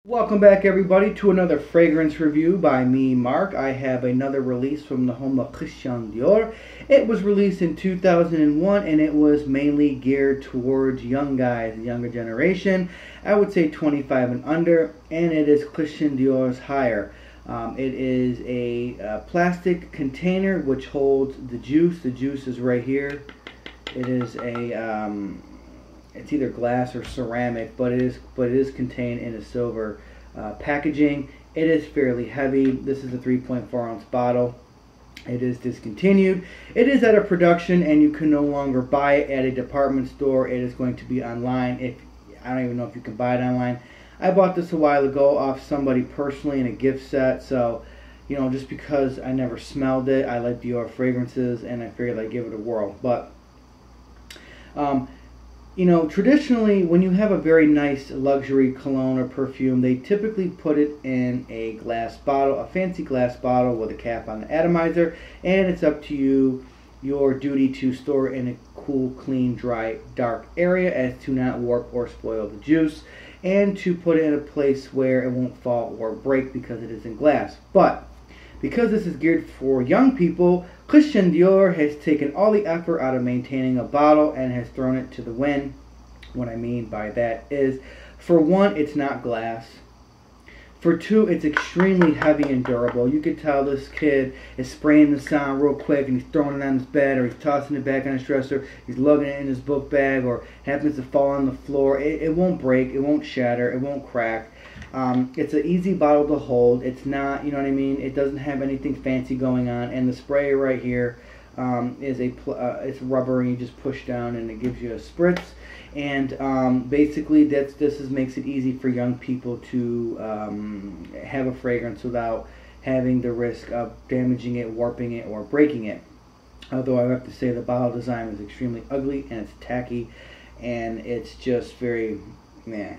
Welcome back, everybody, to another fragrance review by me, Mark. I have another release from the home of Christian Dior. It was released in 2001 and it was mainly geared towards young guys, the younger generation. I would say 25 and under, and it is Christian Dior's Higher. It is a plastic container which holds the juice. The juice is right here. It is it's either glass or ceramic, but it is contained in a silver packaging. It is fairly heavy. This is a 3.4 ounce bottle. It is discontinued. It is out of production, and you can no longer buy it at a department store. It is going to be online. I don't even know if you can buy it online. I bought this a while ago off somebody personally in a gift set. So, you know, just because I never smelled it, I like Dior fragrances, and I figured I'd give it a whirl. But you know, traditionally, when you have a very nice luxury cologne or perfume, they typically put it in a glass bottle, a fancy glass bottle with a cap on the atomizer, and it's up to you, your duty to store it in a cool, clean, dry, dark area as to not warp or spoil the juice, and to put it in a place where it won't fall or break because it is in glass. But because this is geared for young people, Christian Dior has taken all the effort out of maintaining a bottle and has thrown it to the wind. What I mean by that is, for one, it's not glass. For two, it's extremely heavy and durable. You could tell this kid is spraying this on real quick and he's throwing it on his bed, or he's tossing it back on his dresser, he's lugging it in his book bag, or happens to fall on the floor. It won't break, it won't shatter, it won't crack. It's an easy bottle to hold. It's not, you know what I mean, it doesn't have anything fancy going on. And the spray right here is it's rubber, and you just push down and it gives you a spritz. And basically this makes it easy for young people to have a fragrance without having the risk of damaging it, warping it, or breaking it. Although I have to say the bottle design is extremely ugly, and it's tacky, and it's just very meh.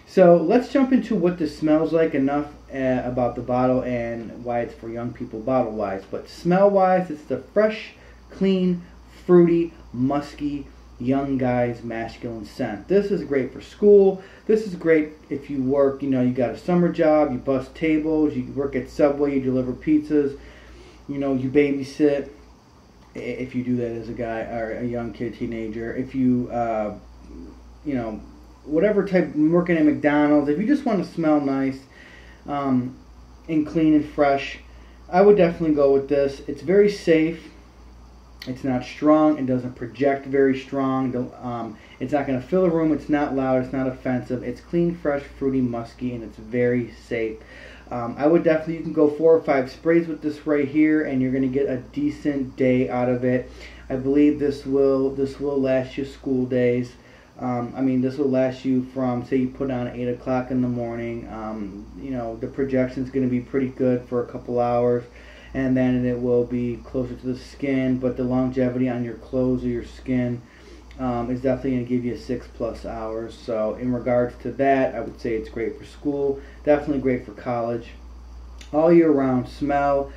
So let's jump into what this smells like. Enough about the bottle and why it's for young people bottle wise. But smell wise, it's the fresh, clean, fruity, musky, young guys masculine scent. This is great for school. This is great if you work, you know, you got a summer job, you bust tables, you work at Subway, you deliver pizzas, you know, you babysit, if you do that as a guy or a young kid, teenager. If you you know, whatever type, working at McDonald's, if you just want to smell nice and clean and fresh, I would definitely go with this. It's very safe. It's not strong. It doesn't project very strong. It's not going to fill a room. It's not loud. It's not offensive. It's clean, fresh, fruity, musky, and it's very safe. I would definitely, you can go 4 or 5 sprays with this right here, and you're going to get a decent day out of it. I believe this will last you school days. I mean, this will last you from, say you put on at 8 o'clock in the morning. You know, the projection is going to be pretty good for a couple hours, and then it will be closer to the skin, but the longevity on your clothes or your skin is definitely going to give you 6+ hours. So in regards to that, I would say it's great for school, definitely great for college. All year round smell.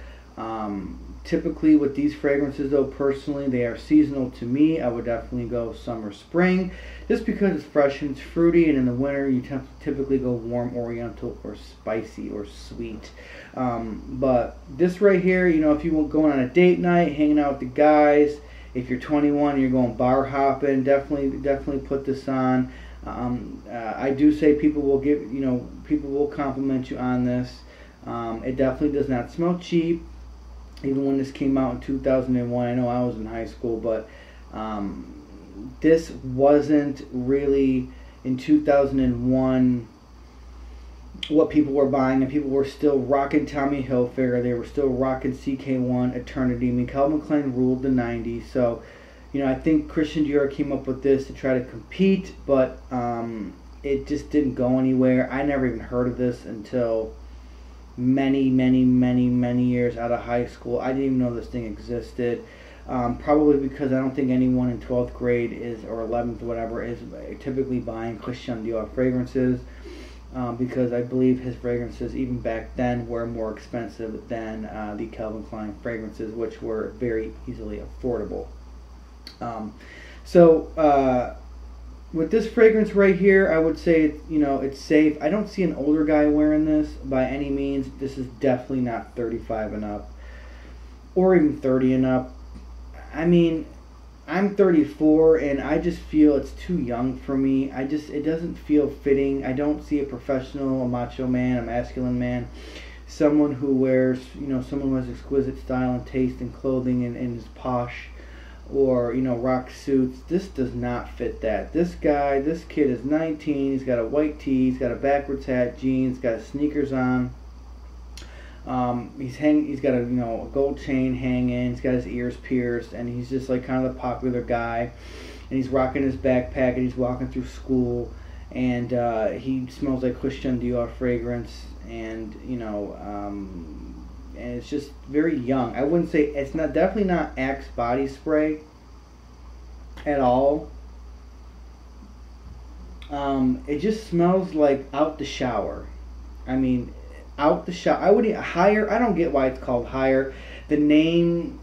Typically with these fragrances, though, personally, they are seasonal to me. I would definitely go summer, spring, just because it's fresh and it's fruity, and in the winter you typically go warm, oriental, or spicy, or sweet. But this right here, you know, if you're going on a date night, hanging out with the guys, if you're 21 and you're going bar hopping, definitely put this on. I do say people will compliment you on this. It definitely does not smell cheap. Even when this came out in 2001, I know I was in high school, but this wasn't really in 2001 what people were buying, and people were still rocking Tommy Hilfiger. They were still rocking CK1, Eternity. I mean, Calvin Klein ruled the 90s. So, you know, I think Christian Dior came up with this to try to compete, but it just didn't go anywhere. I never even heard of this until many years out of high school. I didn't even know this thing existed. Probably because I don't think anyone in 12th grade or 11th, whatever, is typically buying Christian Dior fragrances, because I believe his fragrances, even back then, were more expensive than the Calvin Klein fragrances, which were very easily affordable. So with this fragrance right here, I would say it's safe. I don't see an older guy wearing this by any means. This is definitely not 35 and up, or even 30 and up. I mean, I'm 34 and I just feel it's too young for me. It doesn't feel fitting. I don't see a professional, a macho man, a masculine man, someone who wears, someone who has exquisite style and taste in clothing and is posh, or rock suits. This does not fit that. This kid is 19. He's got a white tee. He's got a backwards hat, jeans. Got his sneakers on. He's got a gold chain hanging. He's got his ears pierced, and he's just like kind of the popular guy. And he's rocking his backpack, and he's walking through school, and he smells like Christian Dior fragrance, and and it's just very young. I wouldn't say it's definitely not Axe body spray at all. It just smells like out the shower. I mean, out the shower. I would higher. I don't get why it's called higher. The name,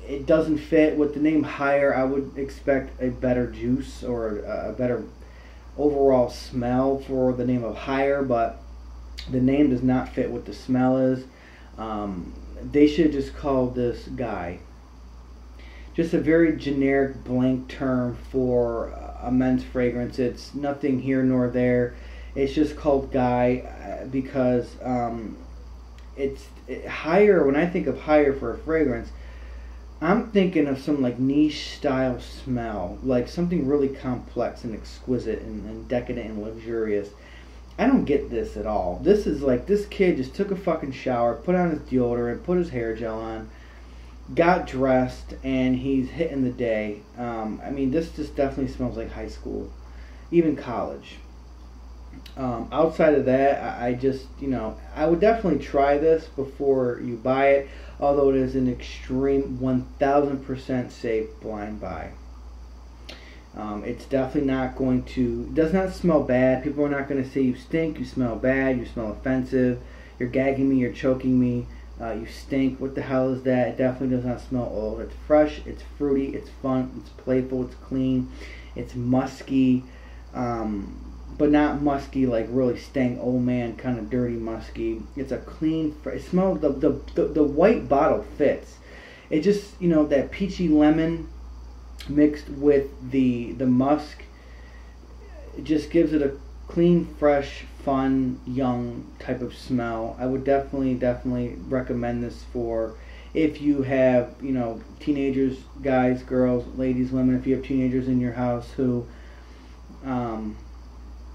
it doesn't fit with the name higher. I would expect a better juice or a better overall smell for the name of higher, but the name does not fit what the smell is. They should just call this guy. Just a very generic blank term for a men's fragrance. It's nothing here nor there. It's just called guy because higher. When I think of higher for a fragrance, I'm thinking of some like niche style smell, like something really complex and exquisite and decadent and luxurious. I don't get this at all. This is like this kid just took a fucking shower, put on his deodorant, put his hair gel on, got dressed, and he's hitting the day. I mean, this just definitely smells like high school, even college. Outside of that, I just, I would definitely try this before you buy it, although it is an extreme 1000% safe blind buy. It's definitely not going to, it does not smell bad. People are not going to say you stink, you smell bad, you smell offensive, you're gagging me, you're choking me, you stink. What the hell is that? It definitely does not smell old. It's fresh, it's fruity, it's fun, it's playful, it's clean, it's musky, but not musky like really stank old man kind of dirty musky. It's a clean, it smells, the white bottle fits. It just, that peachy lemon mixed with the musk, it just gives it a clean, fresh, fun, young type of smell. I would definitely recommend this for if you have, teenagers, guys, girls, ladies, women. If you have teenagers in your house who you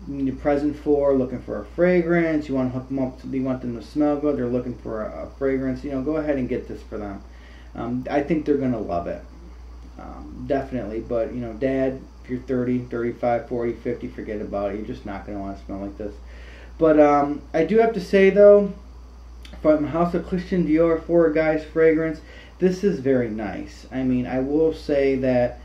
need a present for, looking for a fragrance, you want to hook them up, you want them to smell good, they're looking for a fragrance, go ahead and get this for them. I think they're going to love it. Definitely, but Dad, if you're 30, 35, 40, 50, forget about it. You're just not going to want to smell like this. But I do have to say though, from House of Christian Dior for a guy's fragrance, this is very nice. I mean, I will say that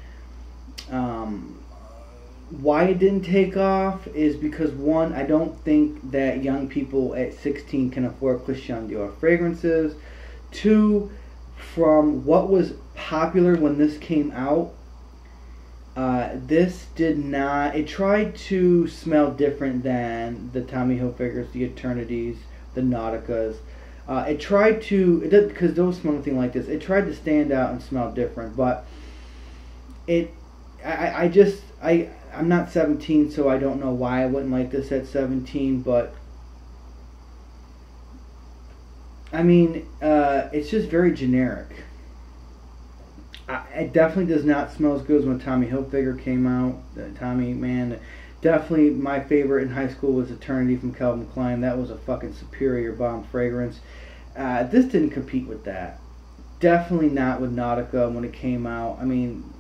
why it didn't take off is because, one, I don't think that young people at 16 can afford Christian Dior fragrances. Two, from what was popular when this came out, this did not, it tried to smell different than the Tommy Hilfigers, the Eternities, the Nauticas. It tried to, because those smell nothing like this, it tried to stand out and smell different, but I'm not 17, so I don't know why I wouldn't like this at 17, but I mean, it's just very generic. It definitely does not smell as good as when Tommy Hilfiger came out. Tommy, man, definitely my favorite in high school was Eternity from Calvin Klein. That was a fucking superior bomb fragrance. This didn't compete with that. Definitely not with Nautica when it came out. I mean,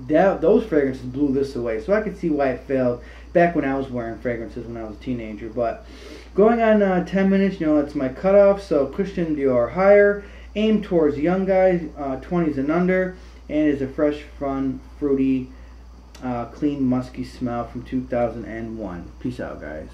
those fragrances blew this away. So I could see why it failed back when I was wearing fragrances when I was a teenager. But going on 10 minutes, that's my cutoff. So Christian Dior Higher, aimed towards young guys, 20s and under, and is a fresh, fun, fruity, clean, musky smell from 2001. Peace out, guys.